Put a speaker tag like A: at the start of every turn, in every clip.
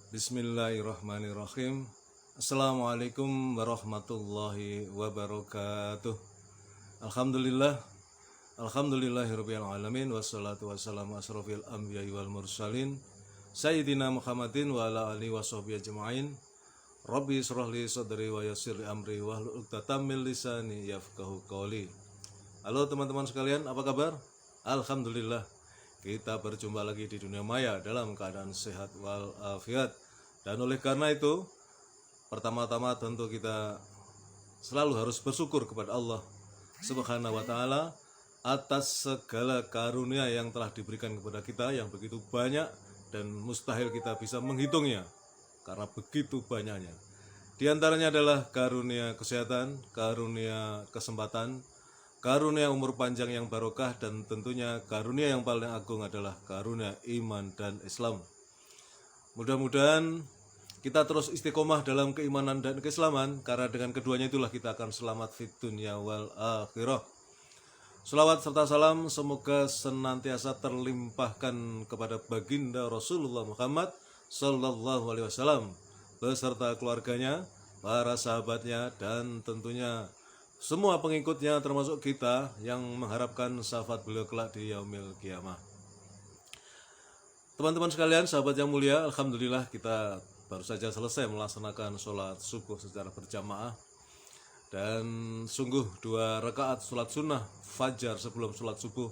A: Bismillahirrahmanirrahim. Assalamualaikum warahmatullahi wabarakatuh. Alhamdulillah. Alhamdulillahirabbil alamin wassalatu wassalamu asrofil anbiya'i wal mursalin sayyidina Muhammadin wa ala alihi washabbihi ajmain. Rabbi shrah li sadri wa yassir li amri wahlul 'uqdatam min lisani yafqahu qawli. Halo teman-teman sekalian, apa kabar? Alhamdulillah. Kita berjumpa lagi di dunia maya dalam keadaan sehat walafiat. Dan oleh karena itu, pertama-tama tentu kita selalu harus bersyukur kepada Allah Subhanahu wa taala atas segala karunia yang telah diberikan kepada kita yang begitu banyak dan mustahil kita bisa menghitungnya karena begitu banyaknya. Di antaranya adalah karunia kesehatan, karunia kesempatan, karunia umur panjang yang barokah, dan tentunya karunia yang paling agung adalah karunia iman dan Islam. Mudah-mudahan kita terus istiqomah dalam keimanan dan keislaman, karena dengan keduanya itulah kita akan selamat fid dunya wal akhirah. Selawat serta salam semoga senantiasa terlimpahkan kepada baginda Rasulullah Muhammad Sallallahu Alaihi Wasallam beserta keluarganya, para sahabatnya, dan tentunya semua pengikutnya termasuk kita yang mengharapkan syafaat beliau kelak di yaumil kiamah. Teman-teman sekalian, sahabat yang mulia, alhamdulillah kita baru saja selesai melaksanakan sholat subuh secara berjamaah. Dan sungguh 2 rakaat sholat sunnah fajar sebelum sholat subuh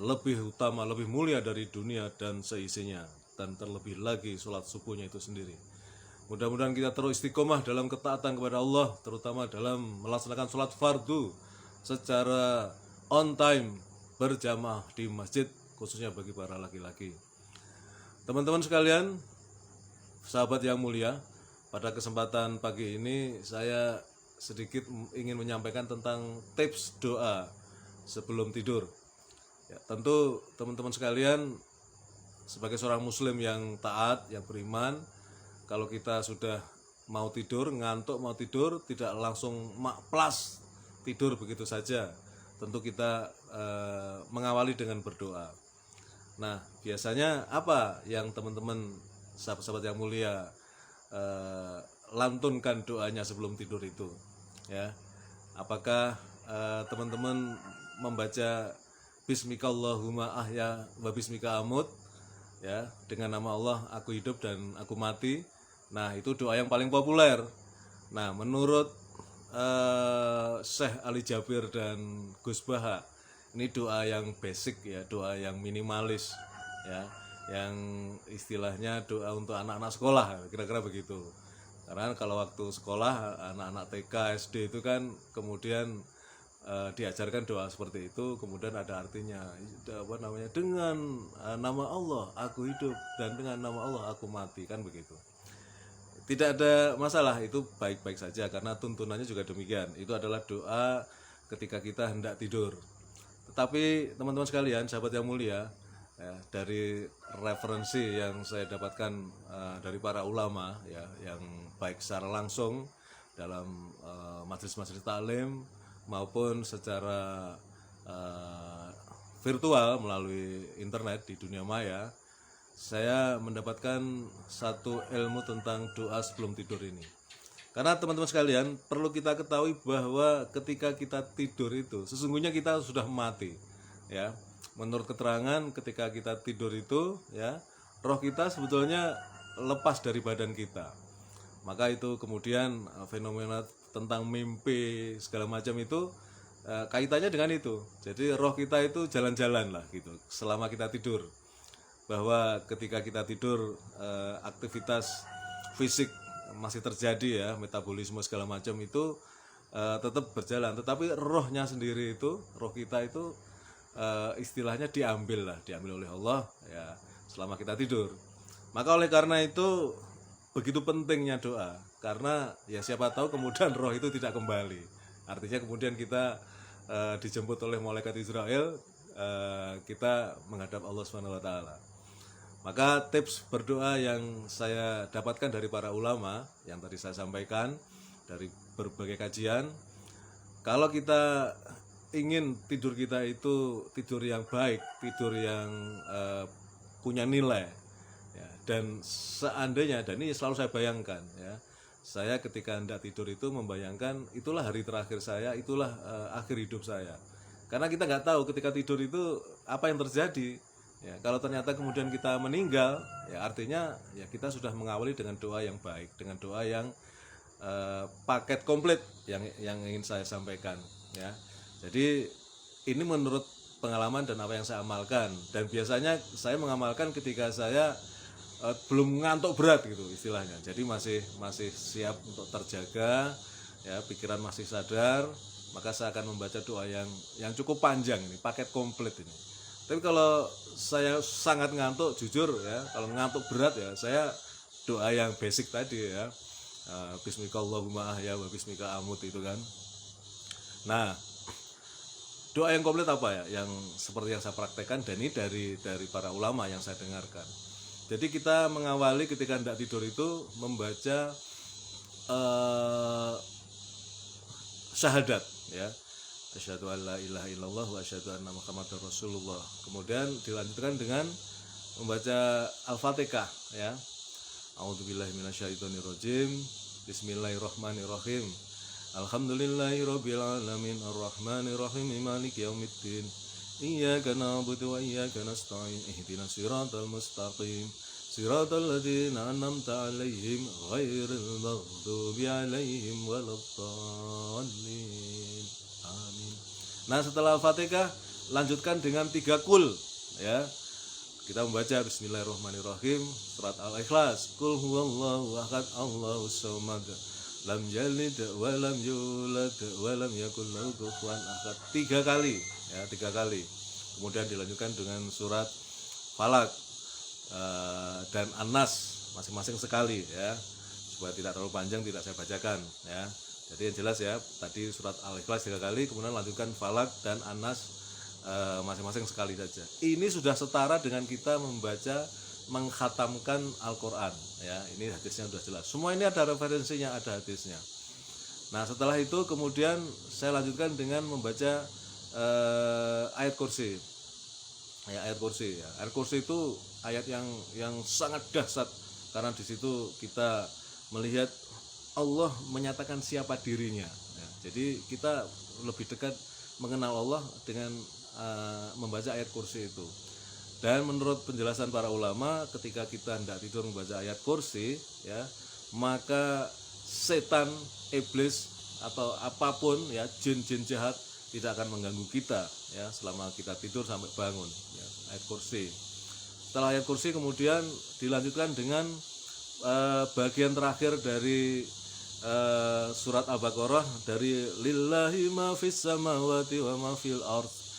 A: lebih utama, lebih mulia dari dunia dan seisinya. Dan terlebih lagi sholat subuhnya itu sendiri. Mudah-mudahan kita terus istiqomah dalam ketaatan kepada Allah, terutama dalam melaksanakan sholat fardu secara on time berjamaah di masjid, khususnya bagi para laki-laki. Teman-teman sekalian, sahabat yang mulia, pada kesempatan pagi ini saya sedikit ingin menyampaikan tentang tips doa sebelum tidur. Ya, tentu teman-teman sekalian sebagai seorang muslim yang taat, yang beriman, kalau kita sudah mau tidur, ngantuk mau tidur, tidak langsung makplas tidur begitu saja. Tentu kita mengawali dengan berdoa. Nah, biasanya apa yang teman-teman sahabat-sahabat yang mulia lantunkan doanya sebelum tidur itu? Ya, apakah teman-teman membaca Bismikallahumma ahya wa bismika amut, ya, dengan nama Allah aku hidup dan aku mati? Nah, itu doa yang paling populer. Nah, menurut Syekh Ali Jabir dan Gus Baha, ini doa yang basic, ya, doa yang minimalis, ya, yang istilahnya doa untuk anak-anak sekolah, kira-kira begitu. Karena kalau waktu sekolah anak-anak TK, SD itu kan kemudian diajarkan doa seperti itu, kemudian ada artinya, dengan nama Allah aku hidup dan dengan nama Allah aku mati, kan begitu. Tidak ada masalah, itu baik-baik saja karena tuntunannya juga demikian. Itu adalah doa ketika kita hendak tidur. Tetapi teman-teman sekalian, sahabat yang mulia, ya, dari referensi yang saya dapatkan dari para ulama, ya, yang baik secara langsung dalam majelis-majelis taklim maupun secara virtual melalui internet di dunia maya, saya mendapatkan satu ilmu tentang doa sebelum tidur ini. Karena teman-teman sekalian, perlu kita ketahui bahwa ketika kita tidur itu sesungguhnya kita sudah mati, ya. Menurut keterangan, ketika kita tidur itu, ya, roh kita sebetulnya lepas dari badan kita. Maka itu kemudian fenomena tentang mimpi segala macam itu kaitannya dengan itu. Jadi roh kita itu jalan-jalan lah gitu selama kita tidur. Bahwa ketika kita tidur aktivitas fisik masih terjadi, ya, metabolisme segala macam itu tetap berjalan, tetapi rohnya sendiri itu, roh kita itu istilahnya diambil oleh Allah, ya, selama kita tidur. Maka oleh karena itu begitu pentingnya doa, karena ya siapa tahu kemudian roh itu tidak kembali, artinya kemudian kita dijemput oleh malaikat Israel, kita menghadap Allah Subhanahu wa taala. Maka tips berdoa yang saya dapatkan dari para ulama yang tadi saya sampaikan dari berbagai kajian, kalau kita ingin tidur kita itu tidur yang baik, tidur yang punya nilai, ya, Dan seandainya, dan ini selalu saya bayangkan ya, saya ketika hendak tidur itu membayangkan itulah hari terakhir saya, itulah akhir hidup saya. Karena kita nggak tahu ketika tidur itu apa yang terjadi. Ya, kalau ternyata kemudian kita meninggal, ya artinya ya kita sudah mengawali dengan doa yang baik, dengan doa yang paket komplit yang ingin saya sampaikan. Ya, jadi ini menurut pengalaman dan apa yang saya amalkan. Dan biasanya saya mengamalkan ketika saya belum ngantuk berat gitu istilahnya. Jadi masih siap untuk terjaga, ya pikiran masih sadar, maka saya akan membaca doa yang cukup panjang ini, paket komplit ini. Tapi kalau saya sangat ngantuk, jujur ya, kalau ngantuk berat ya, saya doa yang basic tadi ya, Bismikallahumma ahya wa bismika amut itu kan. Nah, doa yang komplit apa ya? Yang seperti yang saya praktekkan dan ini dari para ulama yang saya dengarkan. Jadi kita mengawali ketika hendak tidur itu membaca syahadat ya. Asyhadu an la ilaha illallah wa asyhadu anna Muhammadar Rasulullah. Kemudian dilanjutkan dengan membaca Al-Fatihah ya. A'udzubillahi minasyaitonirrajim. Bismillahirrahmanirrahim. Alhamdulillahirabbil alamin arrahmanirrahim maliki yaumiddin. Iyyaka na'budu wa iyyaka nasta'in. Ihdinas siratal mustaqim. Siratal ladzina an'amta 'alaihim ghairil maghdubi 'alaihim waladdallin. Amin. Nah, setelah Al-Fatihah lanjutkan dengan 3 kul ya. Kita membaca Bismillahirrahmanirrahim, surat Al-Ikhlas, Qul huwallahu ahad, Allahus samad, lam yalid wa lam yulad wa lam yakul lahu kufuwan ahad. 3 kali ya, 3 kali. Kemudian dilanjutkan dengan surat Falak dan An-Nas masing-masing sekali ya. Supaya tidak terlalu panjang tidak saya bacakan ya. Jadi yang jelas ya, tadi surat Al-Ikhlas 3 kali, kemudian lanjutkan Falak dan An-Nas masing-masing sekali saja. Ini sudah setara dengan kita membaca, mengkhatamkan Al-Quran ya. Ini hadisnya sudah jelas. Semua ini ada referensinya, ada hadisnya. Nah, setelah itu kemudian saya lanjutkan dengan membaca ayat kursi. Ya, ayat kursi ya. Ayat kursi itu ayat yang sangat dahsyat karena di situ kita melihat Allah menyatakan siapa dirinya ya. Jadi kita lebih dekat mengenal Allah dengan membaca ayat kursi itu. Dan menurut penjelasan para ulama, ketika kita hendak tidur membaca ayat kursi ya, maka setan, iblis atau apapun ya, jin-jin jahat tidak akan mengganggu kita ya selama kita tidur sampai bangun ya. Ayat kursi. Setelah ayat kursi kemudian dilanjutkan dengan bagian terakhir dari surat Al-Baqarah, dari lillahi ma fis samawati wa ma fil ardh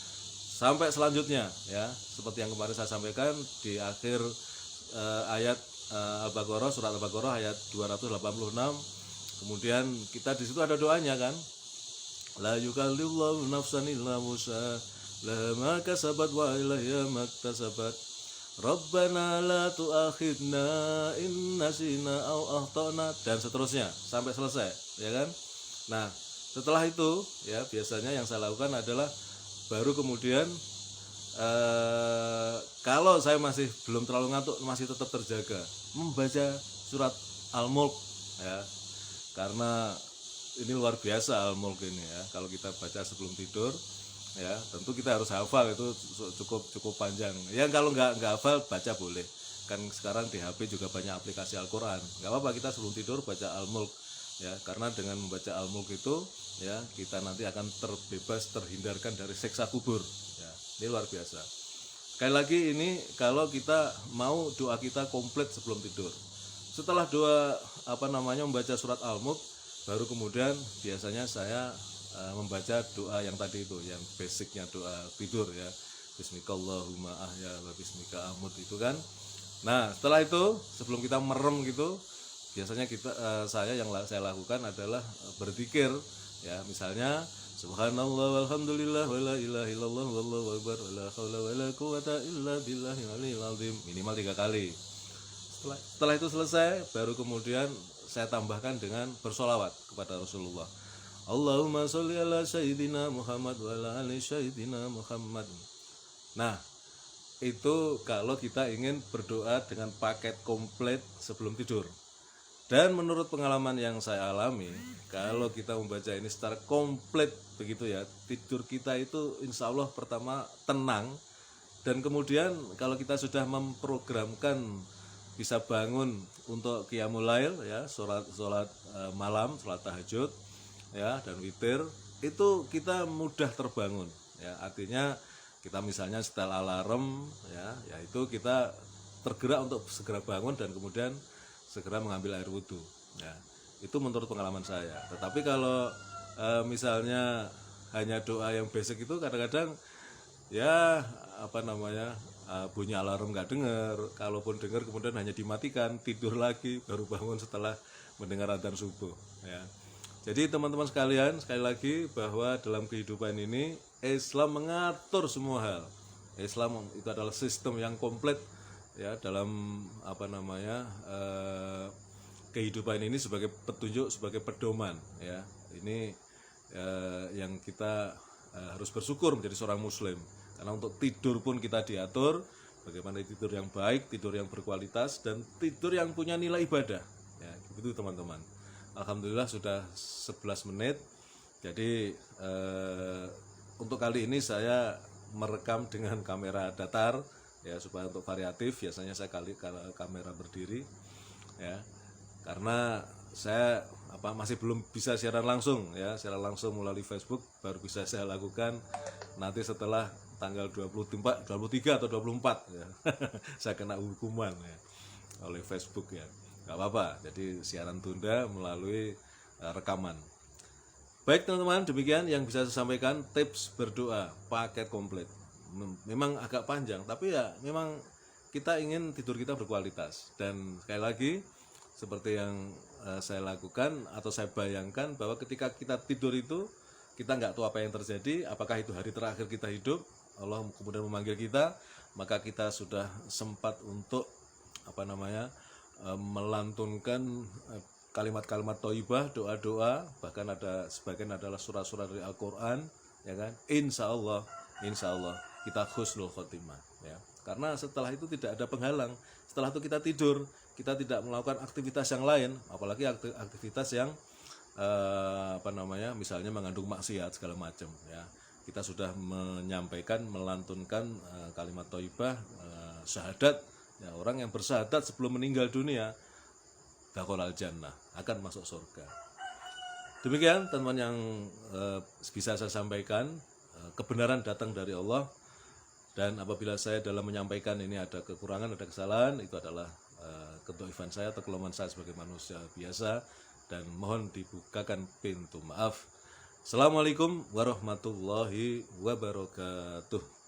A: sampai selanjutnya ya, seperti yang kemarin saya sampaikan di akhir ayat Al-Baqarah, surat Al-Baqarah ayat 286. Kemudian kita di situ ada doanya kan, la yukallillahu nafsan illa wus'aha laha ma kasabat wa ilaiha maktasabat Rabbana la tu'akhidna in nasina aw akhtana, dan seterusnya sampai selesai ya kan. Nah, setelah itu ya biasanya yang saya lakukan adalah baru kemudian kalau saya masih belum terlalu ngantuk, masih tetap terjaga, membaca surat Al-Mulk ya. Karena ini luar biasa Al-Mulk ini ya. Kalau kita baca sebelum tidur ya, tentu kita harus hafal, itu cukup panjang. Ya kalau nggak hafal baca boleh. Kan sekarang di HP juga banyak aplikasi Al-Quran. Nggak apa-apa kita sebelum tidur baca Al-Mulk ya, karena dengan membaca Al-Mulk itu ya kita nanti akan terbebas, terhindarkan dari siksa kubur ya. Ini luar biasa. Sekali lagi ini kalau kita mau doa kita komplit sebelum tidur. Setelah doa membaca surat Al-Mulk, baru kemudian biasanya saya membaca doa yang tadi itu, yang basicnya doa tidur ya, Bismikallahumma ahya wa bismika amut itu kan. Nah, setelah itu sebelum kita merem gitu, biasanya saya lakukan adalah berzikir ya, misalnya subhanallah walhamdulillah wala ilaha illallah wallahu akbar wala haula wala quwata illa billahil aliyil azim, minimal 3 kali. Setelah itu selesai, baru kemudian saya tambahkan dengan bersolawat kepada Rasulullah. Allahumma sholli ala sayyidina Muhammad wa ala ali sayyidina Muhammad. Nah, itu kalau kita ingin berdoa dengan paket komplit sebelum tidur. Dan menurut pengalaman yang saya alami, kalau kita membaca ini secara komplit begitu ya, tidur kita itu insya Allah pertama tenang, dan kemudian kalau kita sudah memprogramkan bisa bangun untuk qiyamul lail ya, sholat malam, sholat tahajud ya, dan witir, itu kita mudah terbangun ya. Artinya kita misalnya setel alarm ya, yaitu kita tergerak untuk segera bangun dan kemudian segera mengambil air wudhu ya. Itu menurut pengalaman saya. Tetapi kalau misalnya hanya doa yang basic itu kadang-kadang ya bunyi alarm nggak dengar, kalaupun dengar kemudian hanya dimatikan, tidur lagi, baru bangun setelah mendengar adzan subuh ya. Jadi teman-teman sekalian, sekali lagi bahwa dalam kehidupan ini Islam mengatur semua hal. Islam itu adalah sistem yang komplit ya, dalam kehidupan ini sebagai petunjuk, sebagai pedoman ya. Ini yang kita harus bersyukur menjadi seorang muslim, karena untuk tidur pun kita diatur bagaimana tidur yang baik, tidur yang berkualitas, dan tidur yang punya nilai ibadah ya, begitu teman-teman. Alhamdulillah sudah 11 menit. Jadi untuk kali ini saya merekam dengan kamera datar ya, supaya untuk variatif. Biasanya saya kamera berdiri ya, karena saya masih belum bisa siaran langsung ya, siaran langsung melalui Facebook baru bisa saya lakukan nanti setelah tanggal 23 atau 24 ya. Saya kena hukuman ya oleh Facebook ya, nggak apa-apa, jadi siaran tunda melalui rekaman. Baik teman-teman, demikian yang bisa saya sampaikan, tips berdoa paket komplit. Memang agak panjang, tapi ya memang kita ingin tidur kita berkualitas. Dan sekali lagi seperti yang saya lakukan atau saya bayangkan, bahwa ketika kita tidur itu kita nggak tahu apa yang terjadi, apakah itu hari terakhir kita hidup, Allah kemudian memanggil kita, maka kita sudah sempat untuk melantunkan kalimat-kalimat thayyibah, doa-doa, bahkan ada sebagian adalah surat-surat dari Al-Qur'an ya kan. Insya Allah kita husnul khotimah ya. Karena setelah itu tidak ada penghalang. Setelah itu kita tidur, kita tidak melakukan aktivitas yang lain, apalagi aktivitas yang misalnya mengandung maksiat segala macam ya. Kita sudah menyampaikan, melantunkan kalimat thayyibah, syahadat ya. Orang yang bersyahadat sebelum meninggal dunia dakhalal jannah, akan masuk surga. Demikian teman-teman yang bisa saya sampaikan. Kebenaran datang dari Allah, dan apabila saya dalam menyampaikan ini ada kekurangan, ada kesalahan, itu adalah kedhaifan saya atau kelemahan saya sebagai manusia biasa, dan mohon dibukakan pintu maaf. Assalamualaikum warahmatullahi wabarakatuh.